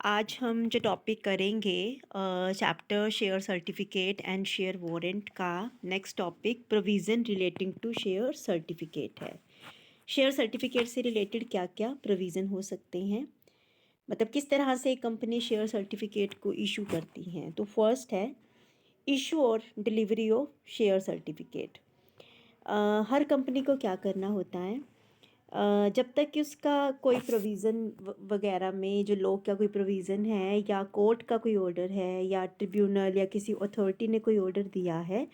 आज हम जो टॉपिक करेंगे chapter share certificate and share warrant का next topic provision relating to share certificate है। शेयर सर्टिफिकेट से रिलेटेड क्या क्या प्रोविज़न हो सकते हैं, मतलब किस तरह से एक कंपनी शेयर सर्टिफिकेट को इशू करती हैं। तो फर्स्ट है इशू और delivery of share certificate. Her company को क्या करना होता है, जब तक कि उसका कोई प्रोविज़न वगैरह में जो लॉ का कोई प्रोविज़न है या कोर्ट का कोई ऑर्डर है या ट्रिब्यूनल या किसी अथॉरिटी ने कोई ऑर्डर दिया है,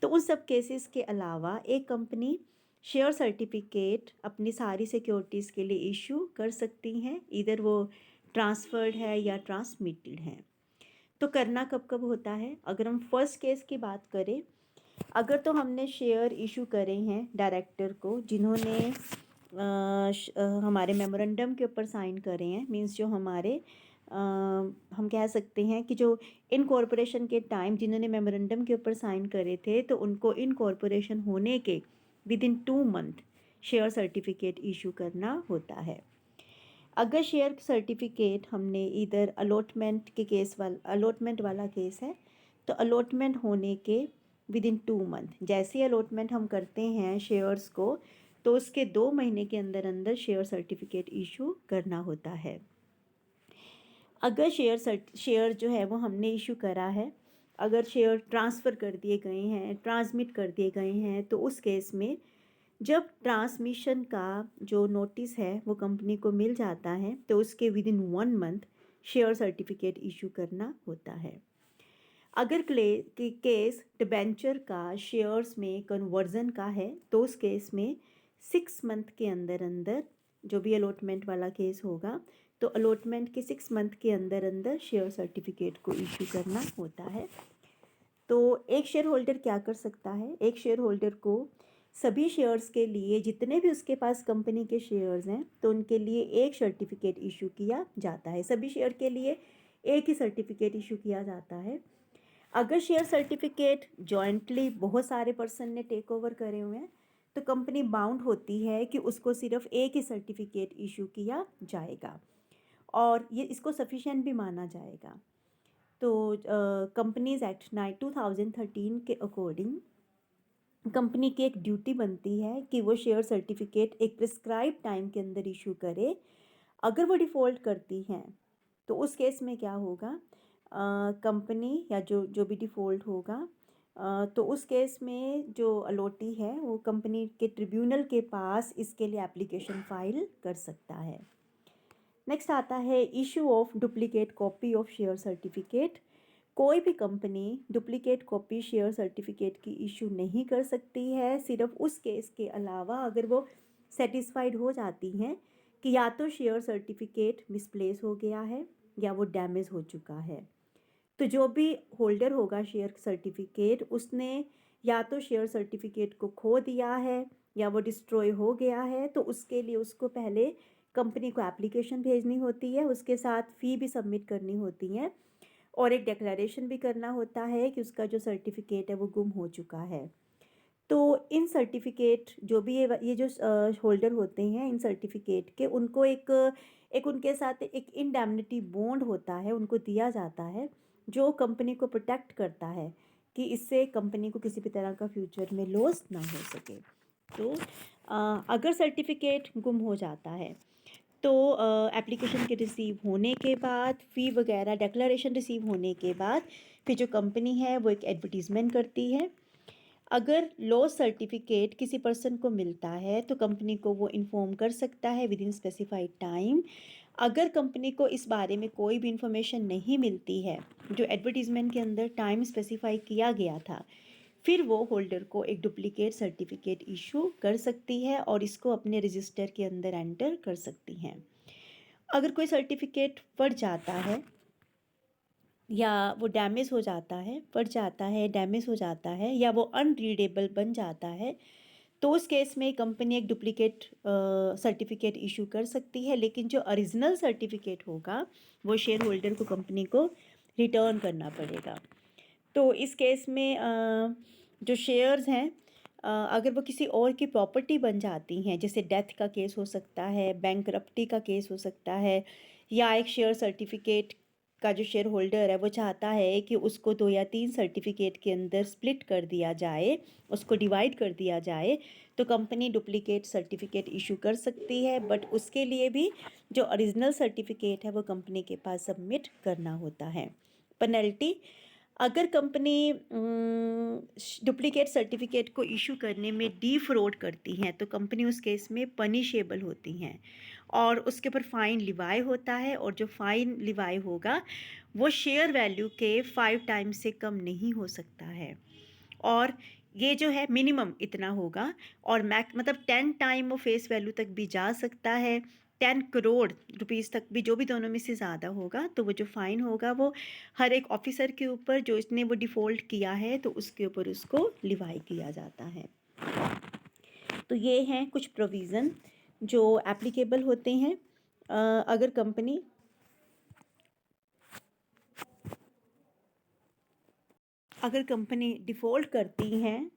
तो उन सब केसेस के अलावा एक कंपनी शेयर सर्टिफिकेट अपनी सारी सिक्योरिटीज़ के लिए इशू कर सकती हैं, इधर वो ट्रांसफर्ड है या ट्रांसमिटेड है। तो करना कब कब होता है, अगर हम फर्स्ट केस की बात करें, अगर तो हमने शेयर इशू करे हैं डायरेक्टर को जिन्होंने हमारे मेमोरेंडम के ऊपर साइन करे हैं, मींस जो हमारे हम कह सकते हैं कि जो इनकॉर्पोरेशन के टाइम जिन्होंने मेमोरेंडम के ऊपर साइन करे थे, तो उनको इनकॉर्पोरेशन होने के with in 2 month share certificate issue करना होता है। अगर शेयर सर्टिफिकेट हमने इधर अलॉटमेंट वाला केस है, तो अलॉटमेंट होने के विद इन 2 मंथ, जैसे अलॉटमेंट हम करते हैं शेयर्स को, तो उसके 2 महीने के अंदर अंदर शेयर सर्टिफिकेट इशू करना होता है। अगर शेयर जो है वो हमने इशू करा है, अगर शेयर ट्रांसफ़र कर दिए गए हैं, ट्रांसमिट कर दिए गए हैं, तो उस केस में जब ट्रांसमिशन का जो नोटिस है वो कंपनी को मिल जाता है, तो उसके with in 1 month share certificate issue करना होता है। अगर केस डिबेंचर का शेयर्स में कन्वर्जन का है, तो उस केस में 6 मंथ के अंदर अंदर, जो भी अलॉटमेंट वाला केस होगा, तो अलॉटमेंट के 6 मंथ के अंदर अंदर शेयर सर्टिफिकेट को इशू करना होता है। तो एक शेयर होल्डर क्या कर सकता है, एक शेयर होल्डर को सभी शेयर्स के लिए जितने भी उसके पास कंपनी के शेयर्स हैं, तो उनके लिए एक सर्टिफिकेट इशू किया जाता है। सभी शेयर के लिए एक ही सर्टिफिकेट इशू किया जाता है। अगर शेयर सर्टिफिकेट जॉइंटली बहुत सारे पर्सन ने टेक ओवर करे हुए हैं, तो कंपनी बाउंड होती है कि उसको सिर्फ एक ही सर्टिफिकेट इशू किया जाएगा और ये इसको सफिशिएंट भी माना जाएगा। तो कंपनीज एक्ट 2013 के अकॉर्डिंग कंपनी की एक ड्यूटी बनती है कि वो शेयर सर्टिफिकेट एक प्रिस्क्राइब टाइम के अंदर इशू करे। अगर वो डिफ़ॉल्ट करती हैं, तो उस केस में क्या होगा, कंपनी या जो जो भी डिफ़ॉल्ट होगा, तो उस केस में जो अलॉटी है वो कंपनी के ट्रिब्यूनल के पास इसके लिए एप्लीकेशन फ़ाइल कर सकता है। नेक्स्ट आता है issue of duplicate copy of share certificate. कोई भी company duplicate copy share certificate की इशू नहीं कर सकती है, सिर्फ उस केस के अलावा अगर वो सेटिस्फाइड हो जाती हैं कि या तो शेयर सर्टिफिकेट मिसप्लेस हो गया है या वो डैमेज हो चुका है। तो जो भी होल्डर होगा शेयर सर्टिफिकेट, उसने या तो शेयर सर्टिफिकेट को खो दिया है या वो डिस्ट्रॉय हो गया है, तो उसके लिए उसको पहले कंपनी को एप्लीकेशन भेजनी होती है, उसके साथ फ़ी भी सबमिट करनी होती है और एक डिक्लेरेशन भी करना होता है कि उसका जो सर्टिफिकेट है वो गुम हो चुका है। तो इन सर्टिफिकेट जो भी ये जो होल्डर होते हैं इन सर्टिफिकेट के, उनको एक एक उनके साथ एक इंडेमनिटी बॉन्ड होता है, उनको दिया जाता है, जो कंपनी को प्रोटेक्ट करता है कि इससे कंपनी को किसी भी तरह का फ्यूचर में लॉस ना हो सके। तो अगर सर्टिफिकेट गुम हो जाता है, तो एप्लीकेशन के रिसीव होने के बाद, फ़ी वगैरह डिक्लेरेशन रिसीव होने के बाद, फिर जो कंपनी है वो एक एडवर्टीज़मेंट करती है। अगर लॉस सर्टिफिकेट किसी पर्सन को मिलता है, तो कंपनी को वो इन्फॉर्म कर सकता है विद इन स्पेसिफाइड टाइम। अगर कंपनी को इस बारे में कोई भी इंफॉर्मेशन नहीं मिलती है जो एडवर्टीज़मेंट के अंदर टाइम स्पेसिफाई किया गया था, फिर वो होल्डर को एक डुप्लीकेट सर्टिफिकेट इशू कर सकती है और इसको अपने रजिस्टर के अंदर एंटर कर सकती हैं। अगर कोई सर्टिफिकेट फट जाता है या वो डैमेज हो जाता है, फट जाता है, डैमेज हो जाता है या वो अनरीडेबल बन जाता है, तो उस केस में कंपनी एक डुप्लीकेट सर्टिफिकेट इशू कर सकती है, लेकिन जो ओरिजिनल सर्टिफिकेट होगा वो शेयर होल्डर को कंपनी को रिटर्न करना पड़ेगा। तो इस केस में जो शेयर्स हैं, अगर वो किसी और की प्रॉपर्टी बन जाती हैं, जैसे डेथ का केस हो सकता है, बैंकरप्टी का केस हो सकता है, या एक शेयर सर्टिफिकेट का जो शेयर होल्डर है वो चाहता है कि उसको 2 या 3 सर्टिफिकेट के अंदर स्प्लिट कर दिया जाए, उसको डिवाइड कर दिया जाए, तो कंपनी डुप्लीकेट सर्टिफिकेट इशू कर सकती है। बट उसके लिए भी जो ओरिजिनल सर्टिफिकेट है वो कंपनी के पास सबमिट करना होता है। पेनल्टी, अगर कंपनी डुप्लीकेट सर्टिफिकेट को इशू करने में डीफ्रॉड करती हैं तो कंपनी उस केस में पनिशेबल होती हैं और उसके ऊपर फ़ाइन लिवाई होता है, और जो फ़ाइन लिवाई होगा वो शेयर वैल्यू के 5 टाइम्स से कम नहीं हो सकता है। और ये जो है मिनिमम इतना होगा, और मतलब 10 टाइम वो फेस वैल्यू तक भी जा सकता है, 10 करोड़ रुपीज़ तक भी, जो भी दोनों में से ज़्यादा होगा तो वो जो फ़ाइन होगा वो हर एक ऑफिसर के ऊपर जो इसने वो डिफ़ॉल्ट किया है तो उसके ऊपर उसको लिवाई किया जाता है। तो ये हैं कुछ प्रोविज़न जो एप्लीकेबल होते हैं अगर कंपनी डिफ़ॉल्ट करती हैं,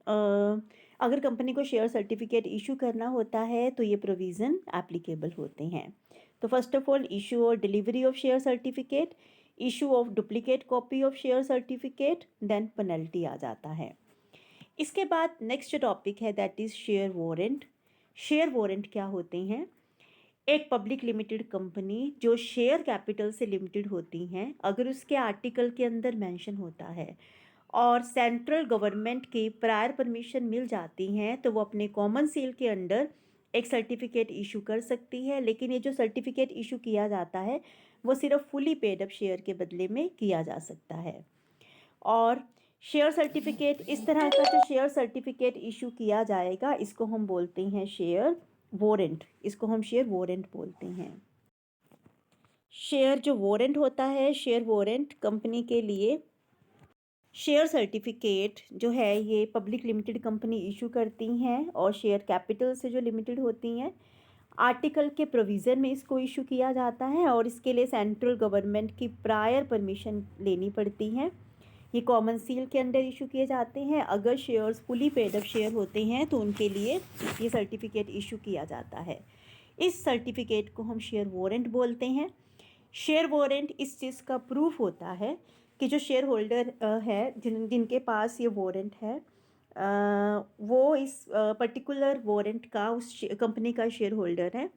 अगर कंपनी को शेयर सर्टिफिकेट इशू करना होता है तो ये प्रोविज़न एप्लीकेबल होते हैं। तो फर्स्ट ऑफ ऑल, इशू और delivery of share certificate, issue of duplicate copy of share certificate, then penalty आ जाता है। इसके बाद नेक्स्ट जो टॉपिक है that is share warrant. Share warrant क्या होते हैं? एक पब्लिक लिमिटेड कंपनी जो शेयर कैपिटल से लिमिटेड होती हैं, अगर उसके आर्टिकल के अंदर मेंशन होता है और सेंट्रल गवर्नमेंट की प्रायर परमिशन मिल जाती हैं तो वो अपने कॉमन सील के अंडर एक सर्टिफिकेट इशू कर सकती है। लेकिन ये जो सर्टिफिकेट इशू किया जाता है वो सिर्फ फुली पेड अप शेयर के बदले में किया जा सकता है। और शेयर सर्टिफिकेट, इस तरह का जो शेयर सर्टिफिकेट इशू किया जाएगा इसको हम बोलते हैं शेयर वारंट, इसको हम शेयर वारंट बोलते हैं। शेयर जो वारंट होता है, शेयर वारंट कंपनी के लिए शेयर सर्टिफिकेट जो है ये पब्लिक लिमिटेड कंपनी इशू करती हैं और शेयर कैपिटल से जो लिमिटेड होती हैं आर्टिकल के प्रोविज़न में इसको इशू किया जाता है, और इसके लिए सेंट्रल गवर्नमेंट की प्रायर परमिशन लेनी पड़ती है। ये कॉमन सील के अंडर इशू किए जाते हैं। अगर shares fully paid up share होते हैं तो उनके लिए ये सर्टिफिकेट इशू किया जाता है। इस सर्टिफिकेट को हम शेयर वारंट बोलते हैं। शेयर वारंट इस चीज़ का प्रूफ होता है कि जो शेयर होल्डर है जिनके पास ये वारंट है वो इस पर्टिकुलर वारंट का उस कंपनी का शेयर होल्डर है।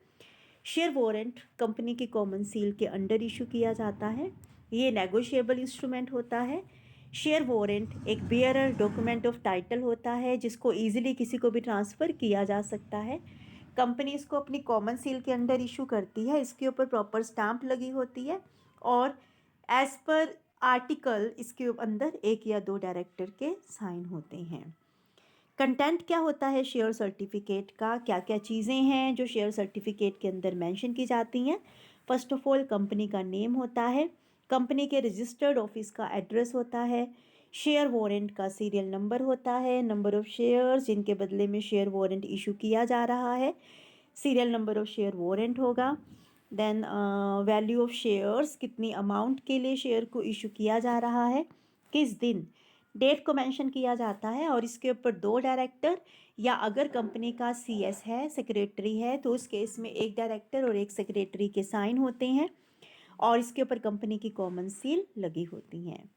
शेयर वारंट कंपनी के कॉमन सील के अंडर इशू किया जाता है। ये नेगोशिएबल इंस्ट्रूमेंट होता है। शेयर वारंट एक बेयरर डॉक्यूमेंट ऑफ टाइटल होता है जिसको ईजिली किसी को भी ट्रांसफ़र किया जा सकता है। कंपनी इसको अपनी कॉमन सील के अंडर इशू करती है, इसके ऊपर प्रॉपर स्टैंप लगी होती है और एज़ पर आर्टिकल इसके अंदर 1 या 2 डायरेक्टर के साइन होते हैं। कंटेंट क्या होता है शेयर सर्टिफिकेट का, क्या क्या चीज़ें हैं जो शेयर सर्टिफिकेट के अंदर मेंशन की जाती हैं? फर्स्ट ऑफ ऑल, कंपनी का नेम होता है, कंपनी के रजिस्टर्ड ऑफिस का एड्रेस होता है, शेयर वारंट का सीरियल नंबर होता है, नंबर ऑफ़ शेयर्स जिनके बदले में शेयर वारंट इशू किया जा रहा है, serial number of share warrant होगा, देन वैल्यू ऑफ शेयर्स, कितनी अमाउंट के लिए शेयर को इशू किया जा रहा है, किस दिन, डेट को मेंशन किया जाता है, और इसके ऊपर 2 डायरेक्टर या अगर कंपनी का सीएस है, सेक्रेटरी है, तो उस केस में 1 डायरेक्टर और 1 सेक्रेटरी के साइन होते हैं और इसके ऊपर कंपनी की कॉमन सील लगी होती हैं।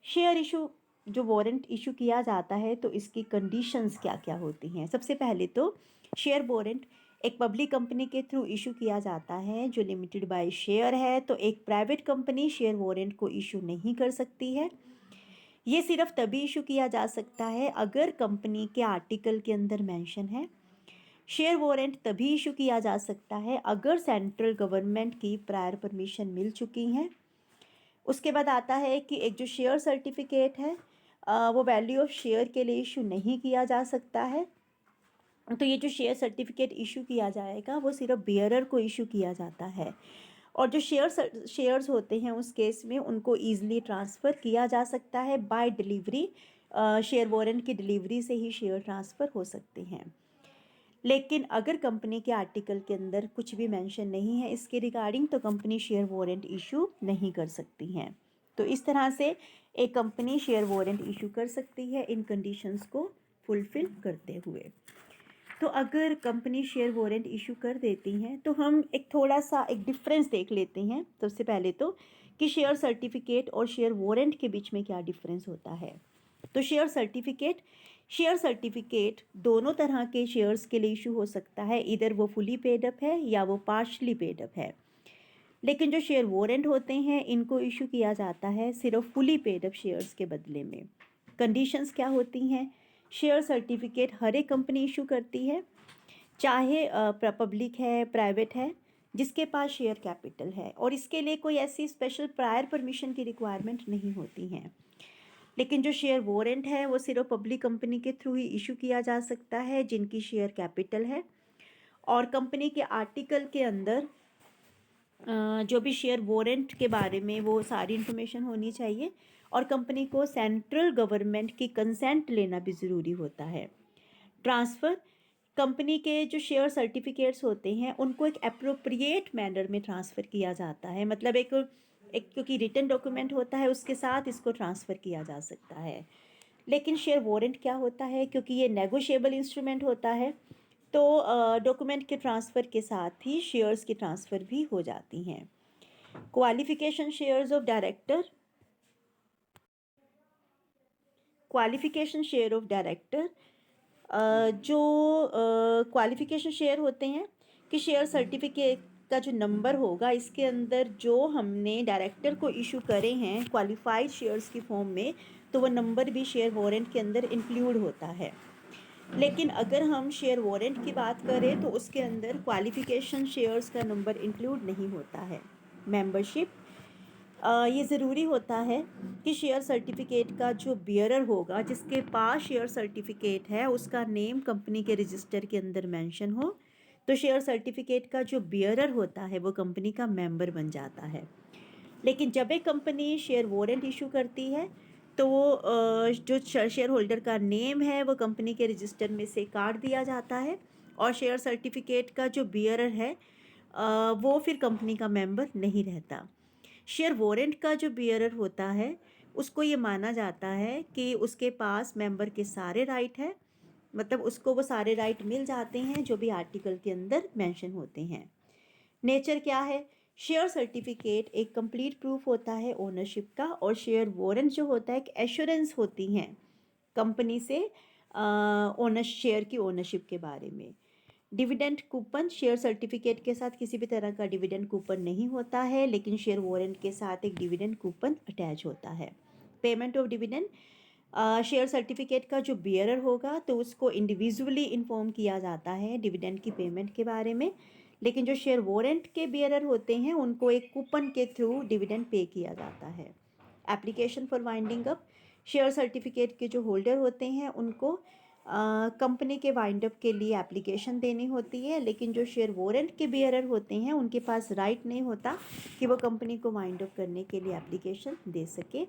शेयर इशू जो वारंट इशू किया जाता है तो इसकी कंडीशंस क्या क्या होती हैं? सबसे पहले तो शेयर वारंट एक पब्लिक कंपनी के थ्रू इशू किया जाता है जो लिमिटेड बाय शेयर है, तो एक प्राइवेट कंपनी शेयर वारंट को इशू नहीं कर सकती है। ये सिर्फ तभी इशू किया जा सकता है अगर कंपनी के आर्टिकल के अंदर मेंशन है। शेयर वारंट तभी इशू किया जा सकता है अगर सेंट्रल गवर्नमेंट की प्रायर परमिशन मिल चुकी है। उसके बाद आता है कि एक जो शेयर सर्टिफिकेट है वो वैल्यू ऑफ शेयर के लिए इशू नहीं किया जा सकता है। तो ये जो शेयर सर्टिफिकेट इशू किया जाएगा वो सिर्फ बेयरर को इशू किया जाता है, और जो शेयर्स होते हैं उस केस में उनको ईजिली ट्रांसफ़र किया जा सकता है बाय डिलीवरी। शेयर वारंट की डिलीवरी से ही शेयर ट्रांसफ़र हो सकते हैं। लेकिन अगर कंपनी के आर्टिकल के अंदर कुछ भी मेंशन नहीं है इसके रिगार्डिंग तो कंपनी शेयर वारंट इशू नहीं कर सकती हैं। तो इस तरह से एक कंपनी शेयर वारंट इशू कर सकती है इन कंडीशंस को फुलफ़िल करते हुए। तो अगर कंपनी शेयर वारंट इशू कर देती हैं तो हम एक थोड़ा सा एक डिफरेंस देख लेते हैं सबसे पहले तो, कि शेयर सर्टिफिकेट और शेयर वारंट के बीच में क्या डिफरेंस होता है। तो शेयर सर्टिफिकेट दोनों तरह के शेयर्स के लिए इशू हो सकता है, इधर वो फुली पेड अप है या वो पार्शली पेड अप है। लेकिन जो शेयर वारंट होते हैं इनको इशू किया जाता है सिर्फ फुली पेड अप शेयर्स के बदले में। कंडीशंस क्या होती हैं? शेयर सर्टिफिकेट हर एक कंपनी इशू करती है, चाहे पब्लिक है, प्राइवेट है, जिसके पास शेयर कैपिटल है, और इसके लिए कोई ऐसी स्पेशल प्रायर परमिशन की रिक्वायरमेंट नहीं होती हैं। लेकिन जो शेयर वारंट है वो सिर्फ पब्लिक कंपनी के थ्रू ही इशू किया जा सकता है जिनकी शेयर कैपिटल है, और कंपनी के आर्टिकल के अंदर जो भी शेयर वारंट के बारे में वो सारी इन्फॉर्मेशन होनी चाहिए, और कंपनी को सेंट्रल गवर्नमेंट की कंसेंट लेना भी ज़रूरी होता है। ट्रांसफ़र, कंपनी के जो शेयर सर्टिफिकेट्स होते हैं उनको एक अप्रोप्रिएट मैनर में ट्रांसफ़र किया जाता है, मतलब एक क्योंकि रिटन डॉक्यूमेंट होता है उसके साथ इसको ट्रांसफ़र किया जा सकता है। लेकिन शेयर वारंट क्या होता है, क्योंकि ये नेगोशिएबल इंस्ट्रूमेंट होता है तो डॉक्यूमेंट के ट्रांसफ़र के साथ ही शेयर्स की ट्रांसफ़र भी हो जाती हैं। Qualification shares of director, qualification share of director, जो क्वालिफिकेशन शेयर होते हैं कि शेयर सर्टिफिकेट का जो नंबर होगा इसके अंदर जो हमने डायरेक्टर को इशू करे हैं क्वालिफाइड शेयर्स की फॉर्म में, तो वो नंबर भी शेयर वारंट के अंदर इंक्लूड होता है। लेकिन अगर हम शेयर वारंट की बात करें तो उसके अंदर क्वालिफिकेशन शेयर्स का नंबर इंक्लूड नहीं होता है। मेंबरशिप, ये ज़रूरी होता है कि शेयर सर्टिफिकेट का जो बियरर होगा, जिसके पास शेयर सर्टिफिकेट है, उसका नेम कंपनी के रजिस्टर के अंदर मेंशन हो, तो शेयर सर्टिफिकेट का जो बियरर होता है वो कंपनी का मेंबर बन जाता है। लेकिन जब एक कंपनी शेयर वारंट इशू करती है तो वो जो शेयर होल्डर का नेम है वो कंपनी के रजिस्टर में से काट दिया जाता है, और शेयर सर्टिफिकेट का जो बियरर है वो फिर कंपनी का मेंबर नहीं रहता। शेयर वारंट का जो बियरर होता है उसको ये माना जाता है कि उसके पास मेंबर के सारे राइट है, मतलब उसको वो सारे राइट मिल जाते हैं जो भी आर्टिकल के अंदर मेंशन होते हैं। नेचर क्या है? शेयर सर्टिफिकेट एक कंप्लीट प्रूफ होता है ओनरशिप का, और शेयर वारंट जो होता है एक एश्योरेंस होती हैं कंपनी से ओनर शेयर की ओनरशिप के बारे में। डिविडेंड कूपन, शेयर सर्टिफिकेट के साथ किसी भी तरह का डिविडेंड कूपन नहीं होता है, लेकिन शेयर वारंट के साथ एक डिविडेंड कूपन अटैच होता है। Payment of dividend, share certificate का जो बियरर होगा तो उसको इंडिविजुअली इन्फॉर्म किया जाता है डिविडेंड की पेमेंट के बारे में, लेकिन जो शेयर वारंट के बियरर होते हैं उनको एक कूपन के थ्रू डिविडेंड पे किया जाता है। Application for winding up, share certificate के जो होल्डर होते हैं उनको कंपनी के वाइंड अप के लिए एप्लीकेशन देनी होती है, लेकिन जो शेयर वारंट के बियरर होते हैं उनके पास राइट नहीं होता कि वो कंपनी को वाइंड अप करने के लिए एप्लीकेशन दे सके।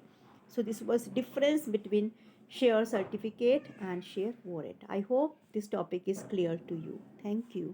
So this was difference between share certificate and share warrant. I hope this topic is clear to you. Thank you.